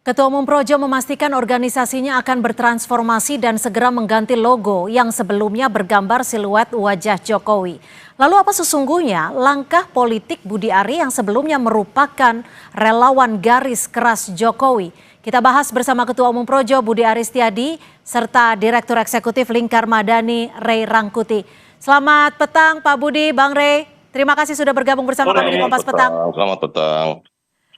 Ketua Umum Projo memastikan organisasinya akan bertransformasi dan segera mengganti logo yang sebelumnya bergambar siluet wajah Jokowi. Lalu apa sesungguhnya langkah politik Budi Ari yang sebelumnya merupakan relawan garis keras Jokowi? Kita bahas bersama Ketua Umum Projo Budi Ari Setiadi serta Direktur Eksekutif Lingkar Madani Ray Rangkuti. Selamat petang Pak Budi, Bang Ray. Terima kasih sudah bergabung bersama kami di Kompas Petang. Selamat petang.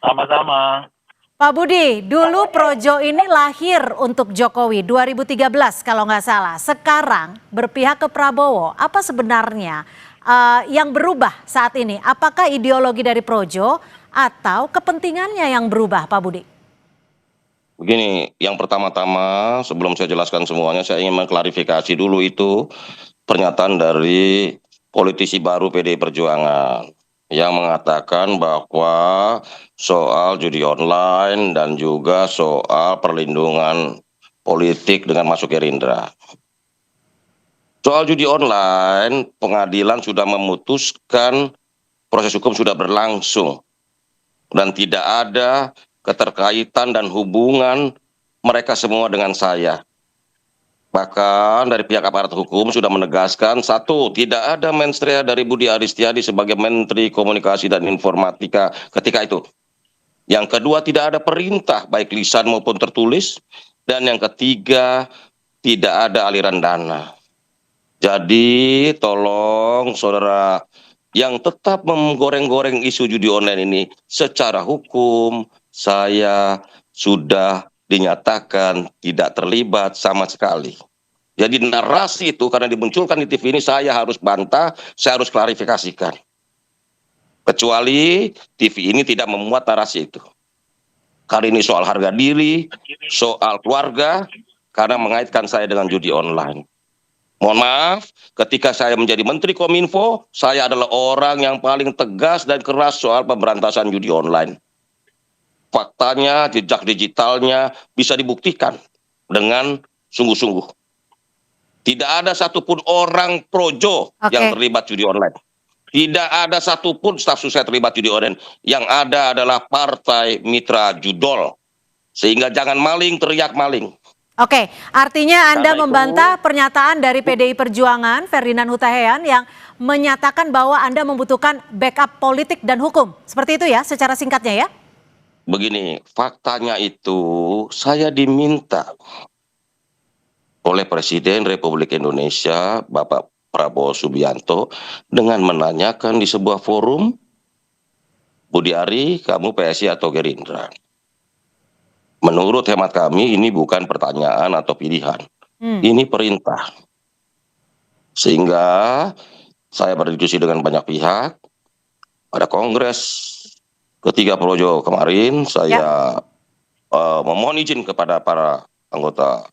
Sama-sama. Pak Budi, dulu Projo ini lahir untuk Jokowi 2013 kalau nggak salah. Sekarang berpihak ke Prabowo. Apa sebenarnya yang berubah saat ini? Apakah ideologi dari Projo atau kepentingannya yang berubah, Pak Budi? Begini, yang pertama-tama sebelum saya jelaskan semuanya, saya ingin mengklarifikasi dulu itu pernyataan dari politisi baru PDI Perjuangan yang mengatakan bahwa soal judi online dan juga soal perlindungan politik dengan masuk Gerindra. Soal judi online, pengadilan sudah memutuskan, proses hukum sudah berlangsung dan tidak ada keterkaitan dan hubungan mereka semua dengan saya. Bahkan dari pihak aparat hukum sudah menegaskan, satu, tidak ada mensrea dari Budi Ari Setiadi sebagai Menteri Komunikasi dan Informatika ketika itu. Yang kedua, tidak ada perintah baik lisan maupun tertulis. Dan yang ketiga, tidak ada aliran dana. Jadi tolong saudara yang tetap menggoreng-goreng isu judi online ini, secara hukum saya sudah dinyatakan tidak terlibat sama sekali. Jadi narasi itu karena dimunculkan di TV ini saya harus bantah, saya harus klarifikasikan. Kecuali TV ini tidak memuat narasi itu. Kali ini soal harga diri, soal keluarga, karena mengaitkan saya dengan judi online. Mohon maaf, ketika saya menjadi Menteri Kominfo, saya adalah orang yang paling tegas dan keras soal pemberantasan judi online. Faktanya, jejak digitalnya bisa dibuktikan dengan sungguh-sungguh. Tidak ada satupun orang Projo yang terlibat judi online. Tidak ada satupun staf sus saya terlibat judi online. Yang ada adalah Partai Mitra Judol. Sehingga jangan maling teriak maling. Oke, artinya Anda membantah pernyataan dari PDI Perjuangan, Ferdinand Hutahian, yang menyatakan bahwa Anda membutuhkan backup politik dan hukum. Seperti itu ya, secara singkatnya ya? Begini, faktanya itu saya diminta oleh Presiden Republik Indonesia, Bapak Prabowo Subianto, dengan menanyakan di sebuah forum, Budi Ari, kamu PSI atau Gerindra? Menurut hemat kami, ini bukan pertanyaan atau pilihan. Ini perintah. Sehingga saya berdiskusi dengan banyak pihak, pada kongres ketiga Projo kemarin, saya memohon izin kepada para anggota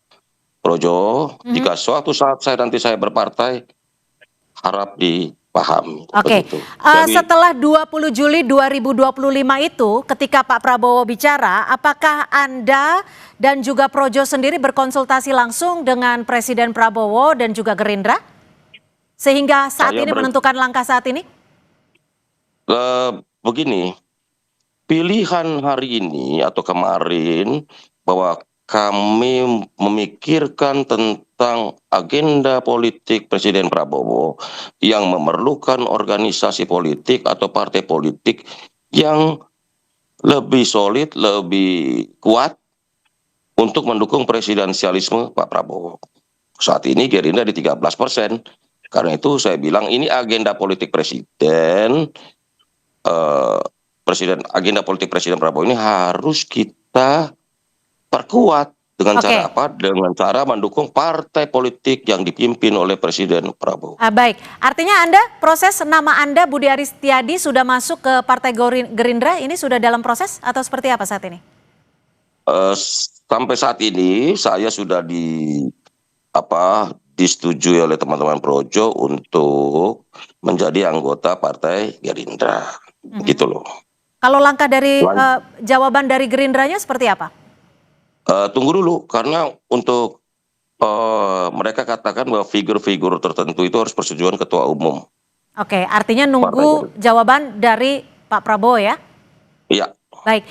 Projo, jika suatu saat nanti saya berpartai, harap dipahami. Oke, setelah 20 Juli 2025 itu, ketika Pak Prabowo bicara, apakah Anda dan juga Projo sendiri berkonsultasi langsung dengan Presiden Prabowo dan juga Gerindra? Sehingga saat ini menentukan langkah saat ini? Begini, pilihan hari ini atau kemarin bahwa kami memikirkan tentang agenda politik Presiden Prabowo yang memerlukan organisasi politik atau partai politik yang lebih solid, lebih kuat untuk mendukung presidensialisme Pak Prabowo. Saat ini Gerindra di 13%. Karena itu saya bilang ini agenda politik Presiden. Agenda politik Presiden Prabowo ini harus kita perkuat dengan cara apa? Dengan cara mendukung partai politik yang dipimpin oleh Presiden Prabowo. Baik, artinya proses nama Anda Budi Ari Setiadi sudah masuk ke Partai Gerindra, ini sudah dalam proses atau seperti apa saat ini? Sampai saat ini saya sudah disetujui oleh teman-teman Projo untuk menjadi anggota Partai Gerindra. Gitu loh. Kalau langkah dari jawaban dari Gerindranya seperti apa? Tunggu dulu, karena untuk mereka katakan bahwa figur-figur tertentu itu harus persetujuan Ketua Umum. Oke, artinya nunggu jawaban dari Pak Prabowo ya? Iya. Baik,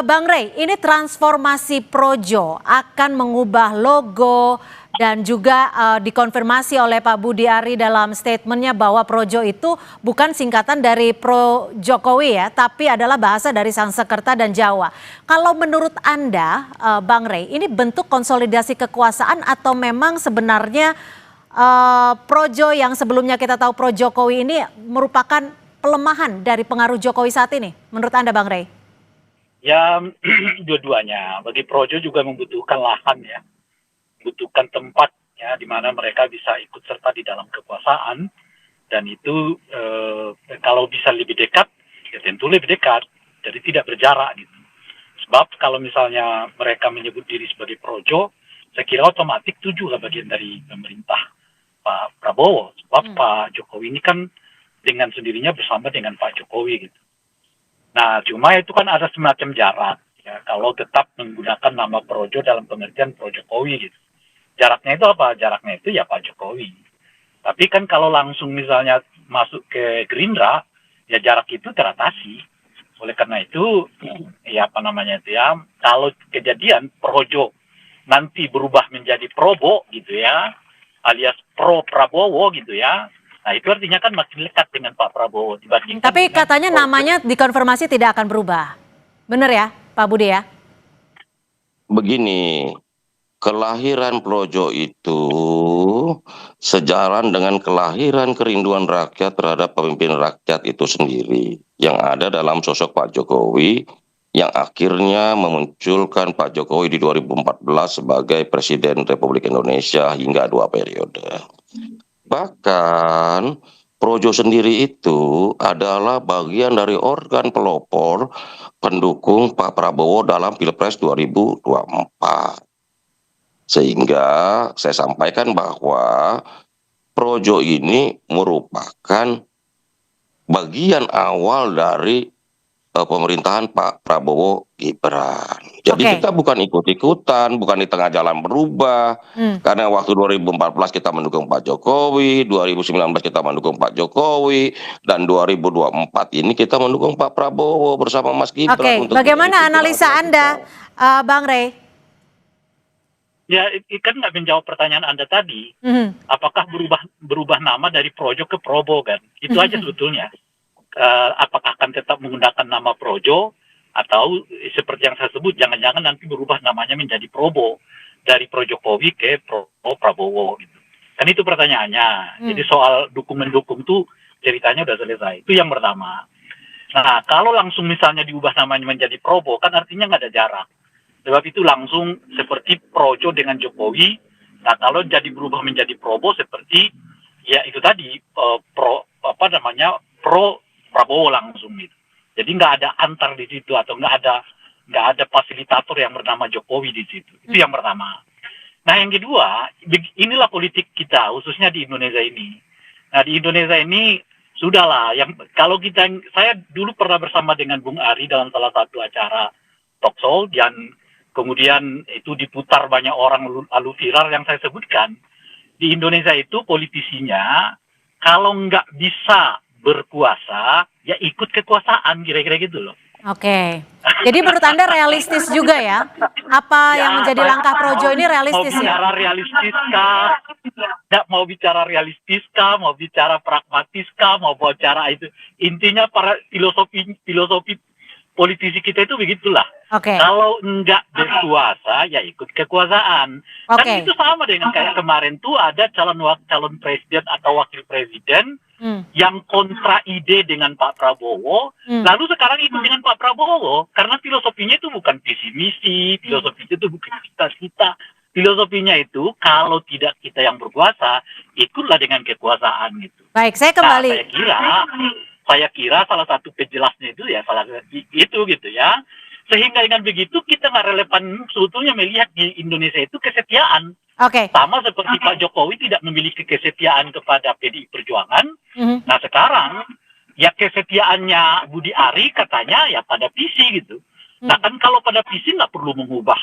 Bang Rey, ini transformasi Projo akan mengubah logo dan juga dikonfirmasi oleh Pak Budi Ari dalam statementnya bahwa Projo itu bukan singkatan dari Pro Jokowi ya, tapi adalah bahasa dari Sanskerta dan Jawa. Kalau menurut Anda, Bang Rey, ini bentuk konsolidasi kekuasaan atau memang sebenarnya Projo yang sebelumnya kita tahu Pro Jokowi ini merupakan pelemahan dari pengaruh Jokowi saat ini? Menurut Anda, Bang Rey? Ya, dua-duanya. Bagi Projo juga membutuhkan lahan ya, membutuhkan tempat ya, di mana mereka bisa ikut serta di dalam kekuasaan. Dan itu kalau bisa lebih dekat, ya tentu lebih dekat. Jadi tidak berjarak gitu. Sebab kalau misalnya mereka menyebut diri sebagai Projo, saya kira otomatis itu juga bagian dari pemerintah Pak Prabowo. Sebab Pak Jokowi ini kan dengan sendirinya bersama dengan Pak Jokowi gitu. Nah, cuma itu kan ada semacam jarak ya kalau tetap menggunakan nama Projo dalam pengertian Pro Jokowi gitu. Jaraknya itu apa? Jaraknya itu ya Pak Jokowi. Tapi kan kalau langsung misalnya masuk ke Gerindra, ya jarak itu teratasi. Oleh karena itu, ya apa namanya itu ya, kalau kejadian Projo nanti berubah menjadi Probo gitu ya, alias Pro Prabowo gitu ya. Nah itu artinya kan makin lekat dengan Pak Prabowo dibandingkan. Tapi dengan katanya Projo. namanya dikonfirmasi tidak akan berubah. Benar ya, Pak Budi ya? Begini, kelahiran Projo itu sejalan dengan kelahiran kerinduan rakyat terhadap pemimpin rakyat itu sendiri yang ada dalam sosok Pak Jokowi yang akhirnya memunculkan Pak Jokowi di 2014 sebagai Presiden Republik Indonesia hingga 2 periode. Bahkan Projo sendiri itu adalah bagian dari organ pelopor pendukung Pak Prabowo dalam Pilpres 2024. Sehingga saya sampaikan bahwa Projo ini merupakan bagian awal dari pemerintahan Pak Prabowo Gibran. Jadi Oke. kita bukan ikut-ikutan, bukan di tengah jalan berubah. Karena waktu 2014 kita mendukung Pak Jokowi, 2019 kita mendukung Pak Jokowi, dan 2024 ini kita mendukung Pak Prabowo bersama Mas Gibran. Oke, untuk bagaimana mengikuti analisa langkah Anda, kita. Bang Rey? Ya, kan nggak menjawab pertanyaan Anda tadi. Apakah berubah nama dari Projo ke Probo kan? Itu aja sebetulnya. Apakah akan tetap menggunakan nama Projo atau seperti yang saya sebut jangan-jangan nanti berubah namanya menjadi Probo dari Pro Jokowi ke Pro Prabowo gitu. Kan itu pertanyaannya. Jadi soal dukung-mendukung tuh ceritanya udah selesai. Itu yang pertama. Nah, kalau langsung misalnya diubah namanya menjadi Probo kan artinya nggak ada jarak. Sebab itu langsung seperti Projo dengan Jokowi. Nah, kalau jadi berubah menjadi Probo seperti ya itu tadi Pro Prabowo langsung gitu. Jadi nggak ada antar di situ atau nggak ada fasilitator yang bernama Jokowi di situ. Itu yang pertama. Nah yang kedua, inilah politik kita khususnya di Indonesia ini. Nah di Indonesia ini sudahlah yang kalau saya dulu pernah bersama dengan Bung Ari dalam salah satu acara talkshow dan kemudian itu diputar banyak orang lalu viral yang saya sebutkan. Di Indonesia itu politisinya kalau nggak bisa berkuasa, ya ikut kekuasaan, kira-kira gitu loh. Oke, jadi menurut Anda realistis juga ya? Apa yang menjadi langkah Projo ini realistis ya? Mau bicara realistis kah, mau bicara pragmatis kah, mau bicara itu. Intinya para filosofi politisi kita itu begitulah. Oke. Kalau enggak berkuasa, ya ikut kekuasaan. Oke. Kan itu sama dengan kayak kemarin tuh ada calon presiden atau wakil presiden yang kontra ide dengan Pak Prabowo, lalu sekarang ikut dengan Pak Prabowo, karena filosofinya itu bukan visi misi, filosofinya itu bukan cita-cita, filosofinya itu kalau tidak kita yang berkuasa, ikutlah dengan kekuasaan gitu. Baik, saya kembali. Nah, saya kira salah satu penjelasnya itu ya itu gitu ya. Sehingga dengan begitu kita nggak relevan sebetulnya melihat di Indonesia itu kesetiaan. Oke. Sama seperti Pak Jokowi tidak memiliki kesetiaan kepada PDI Perjuangan. Nah sekarang ya kesetiaannya Budi Ari katanya ya pada visi gitu. Nah kan kalau pada visi nggak perlu mengubah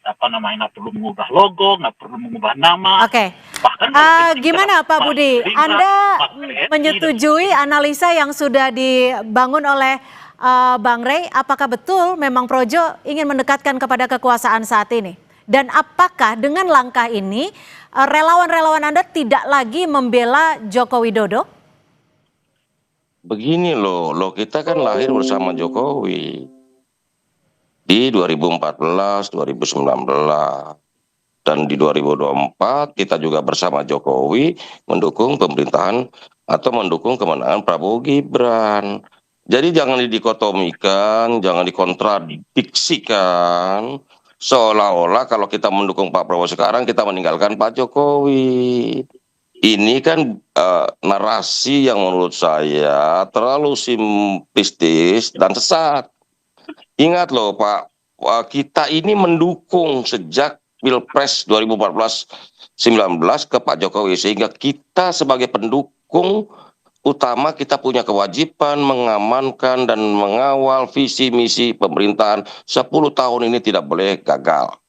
nggak perlu mengubah logo, nggak perlu mengubah nama. Oke. Bahkan gimana Pak Budi? Anda menyetujui analisa yang sudah dibangun oleh Bang Rey, apakah betul memang Projo ingin mendekatkan kepada kekuasaan saat ini? Dan apakah dengan langkah ini relawan-relawan Anda tidak lagi membela Joko Widodo? Begini loh, kita kan lahir bersama Jokowi di 2014, 2019. Dan di 2024 kita juga bersama Jokowi mendukung pemerintahan atau mendukung kemenangan Prabowo Gibran. Jadi jangan didikotomikan, jangan dikontradiksikan, seolah-olah kalau kita mendukung Pak Prabowo sekarang kita meninggalkan Pak Jokowi. Ini kan narasi yang menurut saya terlalu simplistis dan sesat. Ingat loh Pak, kita ini mendukung sejak Pilpres 2014-19 ke Pak Jokowi, sehingga kita sebagai pendukung utama kita punya kewajiban mengamankan dan mengawal visi misi pemerintahan 10 tahun ini tidak boleh gagal.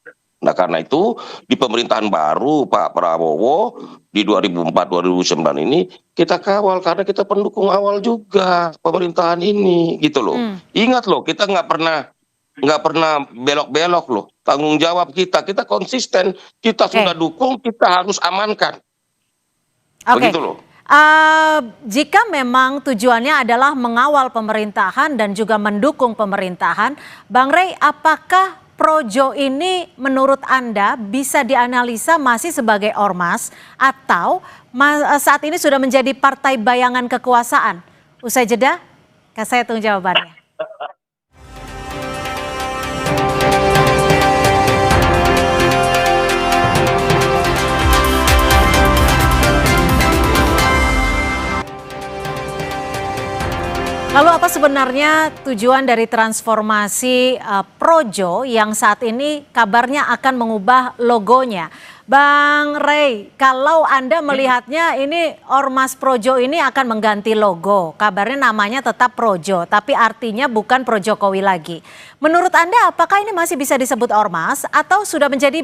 Nah karena itu di pemerintahan baru Pak Prabowo di 2004-2009 ini kita kawal karena kita pendukung awal juga pemerintahan ini gitu loh. Ingat loh, kita nggak pernah belok-belok loh. Tanggung jawab kita konsisten, kita sudah dukung, kita harus amankan. Begitu loh. Jika memang tujuannya adalah mengawal pemerintahan dan juga mendukung pemerintahan, Bang Rey, apakah Projo ini menurut Anda bisa dianalisa masih sebagai ormas atau saat ini sudah menjadi partai bayangan kekuasaan? Usai jeda, saya tunggu jawabannya. Lalu apa sebenarnya tujuan dari transformasi Projo yang saat ini kabarnya akan mengubah logonya? Bang Rey, kalau Anda melihatnya ini Ormas Projo ini akan mengganti logo. Kabarnya namanya tetap Projo, tapi artinya bukan Projokowi lagi. Menurut Anda apakah ini masih bisa disebut ormas atau sudah menjadi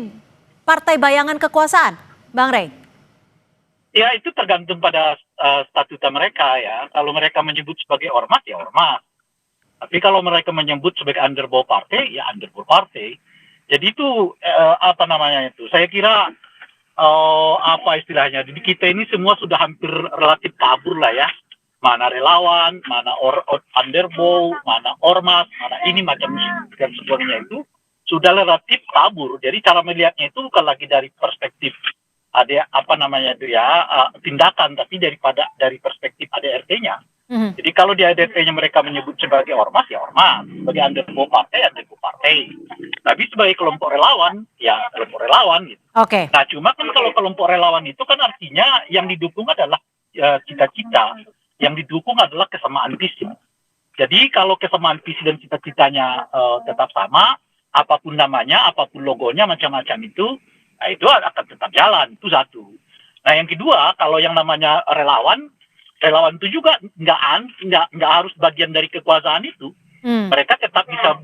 partai bayangan kekuasaan? Bang Rey? Ya itu tergantung pada statuta mereka ya. Kalau mereka menyebut sebagai ormas ya ormas. Tapi kalau mereka menyebut sebagai underbow partai ya underbow partai. Jadi itu apa namanya itu? Saya kira apa istilahnya? Di kita ini semua sudah hampir relatif kabur lah ya. Mana relawan, mana underbow, mana ormas, mana ini macam dan sebagainya itu sudah relatif kabur. Jadi cara melihatnya itu bukan lagi dari perspektif ada apa namanya itu ya tindakan, tapi dari perspektif ADRT-nya. Jadi kalau di ADRT-nya mereka menyebut sebagai ormas ya ormas, sebagai underbow partai tapi sebagai kelompok relawan ya kelompok relawan gitu. Oke. Nah cuma kan kalau kelompok relawan itu kan artinya yang didukung adalah cita-cita, yang didukung adalah kesamaan visi. Jadi kalau kesamaan visi dan cita-citanya tetap sama, apapun namanya, apapun logonya, macam-macam itu, nah itu akan tetap jalan, itu satu. Nah yang kedua, kalau yang namanya relawan itu juga nggak harus bagian dari kekuasaan itu. Mereka tetap bisa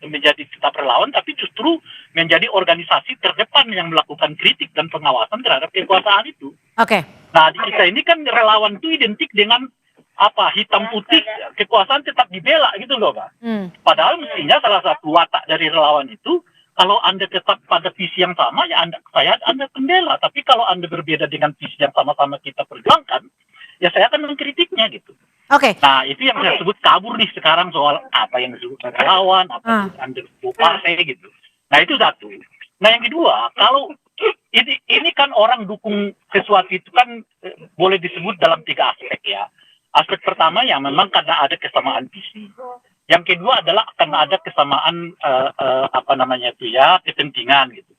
menjadi tetap relawan, tapi justru menjadi organisasi terdepan yang melakukan kritik dan pengawasan terhadap kekuasaan itu. Oke. Nah di kita ini kan relawan itu identik dengan hitam putih, kekuasaan tetap dibela gitu loh Pak. Padahal mestinya salah satu watak dari relawan itu, kalau Anda tetap pada visi yang sama, ya Anda bendela. Tapi kalau Anda berbeda dengan visi yang sama-sama kita perjuangkan, ya saya akan mengkritiknya gitu. Oke. Nah itu yang saya sebut kabur nih sekarang soal apa yang disebut relawan, apa yang Anda partai gitu. Nah itu satu. Nah yang kedua, kalau ini kan orang dukung sesuatu itu kan boleh disebut dalam 3 aspek ya. Aspek pertama ya memang karena ada kesamaan visi. Yang kedua adalah karena ada kesamaan kepentingan gitu.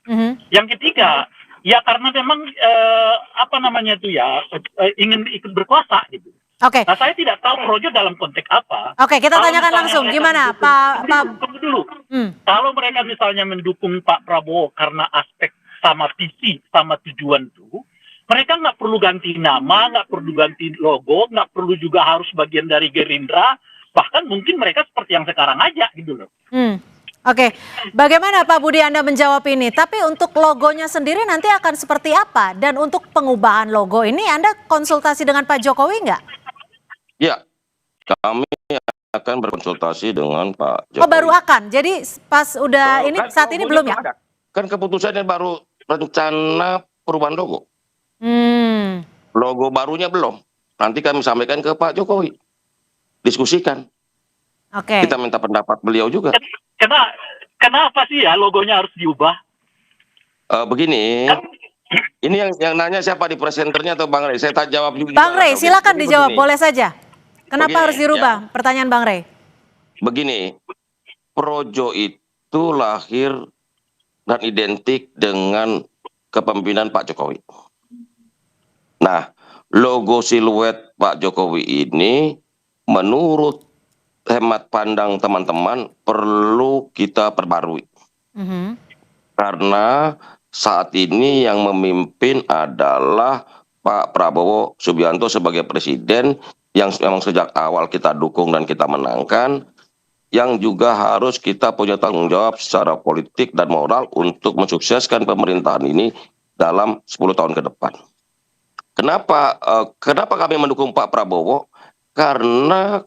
Yang ketiga ya karena memang ingin ikut berkuasa gitu. Oke. Nah saya tidak tahu Projo dalam konteks apa. Oke, kita tanyakan langsung gimana Pak. Tunggu dulu. Kalau mereka misalnya mendukung Pak Prabowo karena aspek sama visi, sama tujuan itu, mereka nggak perlu ganti nama, nggak perlu ganti logo, nggak perlu juga harus bagian dari Gerindra. Bahkan mungkin mereka seperti yang sekarang aja gitu loh. Oke. Bagaimana Pak Budi Anda menjawab ini? Tapi untuk logonya sendiri nanti akan seperti apa? Dan untuk pengubahan logo ini Anda konsultasi dengan Pak Jokowi nggak? Ya, kami akan berkonsultasi dengan Pak Jokowi. Oh, baru akan. Jadi pas udah ini Kan saat ini belum ya? ada. Kan keputusannya baru rencana perubahan logo. Hmm. Logo barunya belum. Nanti kami sampaikan ke Pak Jokowi. Diskusikan. Oke. Kita minta pendapat beliau juga. Kenapa sih ya logonya harus diubah? Begini, ini yang nanya siapa di presenternya atau Bang Rey? Saya tak jawab juga. Bang Rey, silakan Jadi dijawab, begini. boleh saja. Kenapa Begini, harus dirubah? Pertanyaan Bang Rey. Begini, Projo itu lahir dan identik dengan kepemimpinan Pak Jokowi. Nah, logo siluet Pak Jokowi ini menurut hemat pandang teman-teman perlu kita perbarui. Mhm. Karena saat ini yang memimpin adalah Pak Prabowo Subianto sebagai presiden yang memang sejak awal kita dukung dan kita menangkan, yang juga harus kita punya tanggung jawab secara politik dan moral untuk mensukseskan pemerintahan ini dalam 10 tahun ke depan. Kenapa kami mendukung Pak Prabowo? Karena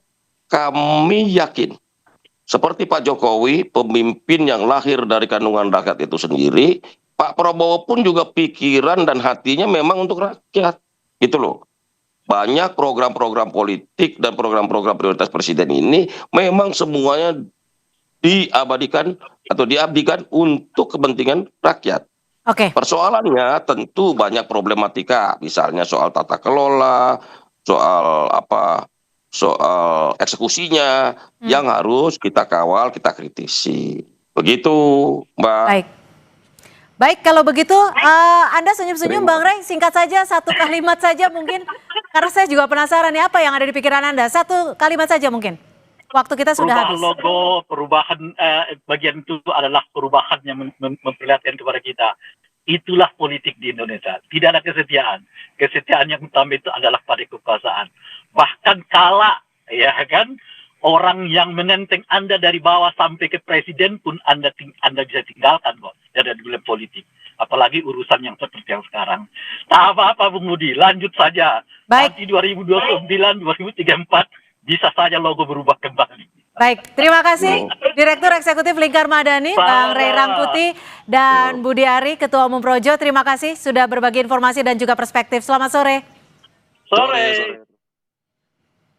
kami yakin seperti Pak Jokowi, pemimpin yang lahir dari kandungan rakyat itu sendiri, Pak Prabowo pun juga pikiran dan hatinya memang untuk rakyat. Gitu loh. Banyak program-program politik dan program-program prioritas presiden ini memang semuanya diabadikan atau diabdikan untuk kepentingan rakyat. Oke. Persoalannya tentu banyak problematika, misalnya soal tata kelola, soal soal eksekusinya yang harus kita kawal, kita kritisi. Begitu, Mbak. Baik, kalau begitu Anda senyum-senyum Bang Rey, singkat saja satu kalimat saja mungkin. Karena saya juga penasaran nih apa yang ada di pikiran Anda. Satu kalimat saja mungkin. Waktu kita sudah habis. Logo, perubahan bagian itu adalah perubahan yang memperlihatkan kepada kita. Itulah politik di Indonesia. Tidak ada kesetiaan. Kesetiaan yang utama itu adalah pada kekuasaan. Bahkan kala, ya kan, orang yang menenteng Anda dari bawah sampai ke presiden pun Anda bisa tinggalkan kok dari dalam politik. Apalagi urusan yang seperti yang sekarang. Tak apa-apa Bung Budi, lanjut saja. Baik. Nanti 2029, 2034 bisa saja logo berubah kembali. Baik, terima kasih Direktur Eksekutif Lingkar Madani, Bang Rey Rangkuti dan Budi Ari, Ketua Umum Projo. Terima kasih sudah berbagi informasi dan juga perspektif. Selamat sore. Sore.